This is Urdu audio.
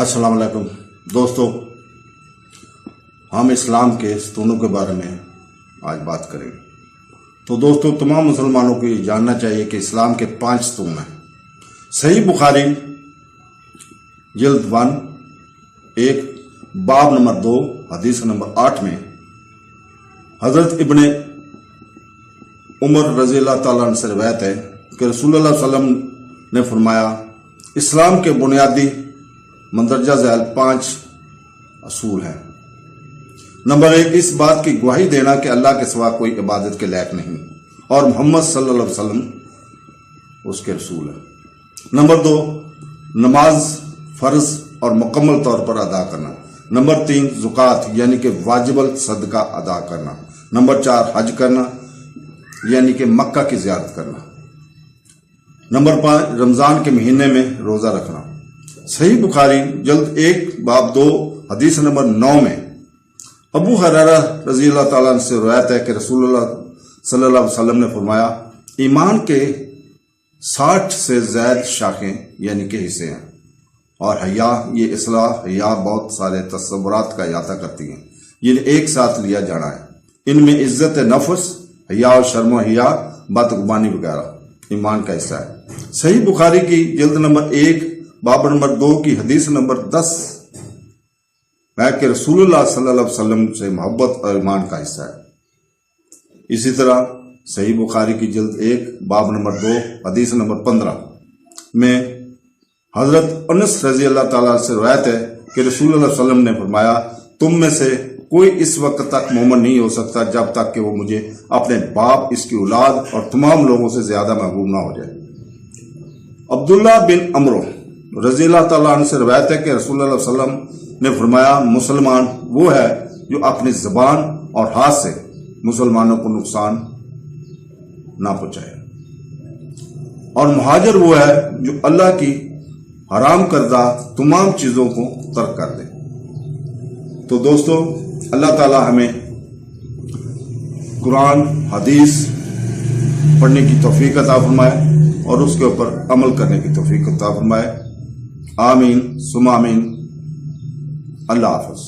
السلام علیکم دوستو، ہم اسلام کے ستونوں کے بارے میں آج بات کریں گے۔ تو دوستو، تمام مسلمانوں کو یہ جاننا چاہیے کہ اسلام کے 5 ستون ہیں۔ صحیح بخاری جلد 1 باب نمبر 2 حدیث نمبر 8 میں حضرت ابن عمر رضی اللہ تعالیٰ عنہ سے روایت ہے کہ رسول اللہ صلی اللہ علیہ وسلم نے فرمایا، اسلام کے بنیادی مندرجہ ذیل 5 اصول ہیں۔ نمبر 1، اس بات کی گواہی دینا کہ اللہ کے سوا کوئی عبادت کے لائق نہیں اور محمد صلی اللہ علیہ وسلم اس کے رسول ہیں۔ نمبر 2، نماز فرض اور مکمل طور پر ادا کرنا۔ نمبر 3، زکوٰۃ یعنی کہ واجب الصدقہ ادا کرنا۔ نمبر 4، حج کرنا یعنی کہ مکہ کی زیارت کرنا۔ نمبر 5، رمضان کے مہینے میں روزہ رکھنا۔ صحیح بخاری جلد 1 باب 2 حدیث نمبر 9 میں ابو ہریرہ رضی اللہ تعالیٰ عنہ سے روایت ہے کہ رسول اللہ صلی اللہ علیہ وسلم نے فرمایا، ایمان کے 60 سے زائد شاخیں یعنی کہ حصے ہیں، اور حیا یہ اصلاح حیا بہت سارے تصورات کا احاطہ کرتی ہیں، یہ ایک ساتھ لیا جانا ہے۔ ان میں عزت نفس، حیا و شرم و حیا، بدگمانی وغیرہ ایمان کا حصہ ہے۔ صحیح بخاری کی جلد نمبر 1 باب نمبر 2 کی حدیث نمبر 10 میں کہ رسول اللہ صلی اللہ علیہ وسلم سے محبت اور ایمان کا حصہ ہے۔ اسی طرح صحیح بخاری کی جلد 1 باب نمبر 2 حدیث نمبر 15 میں حضرت انس رضی اللہ تعالیٰ سے روایت ہے کہ رسول اللہ صلی اللہ علیہ وسلم نے فرمایا، تم میں سے کوئی اس وقت تک مومن نہیں ہو سکتا جب تک کہ وہ مجھے اپنے باپ، اس کی اولاد اور تمام لوگوں سے زیادہ محبوب نہ ہو جائے۔ عبداللہ بن عمرو رضی اللہ تعالیٰ عنہ سے روایت ہے کہ رسول اللہ صلی اللہ علیہ وسلم نے فرمایا، مسلمان وہ ہے جو اپنی زبان اور ہاتھ سے مسلمانوں کو نقصان نہ پہنچائے، اور مہاجر وہ ہے جو اللہ کی حرام کردہ تمام چیزوں کو ترک کر دے۔ تو دوستو، اللہ تعالیٰ ہمیں قرآن حدیث پڑھنے کی توفیق عطا فرمائے اور اس کے اوپر عمل کرنے کی توفیق عطا فرمائے۔ آمین ثم آمین۔ اللہ حافظ۔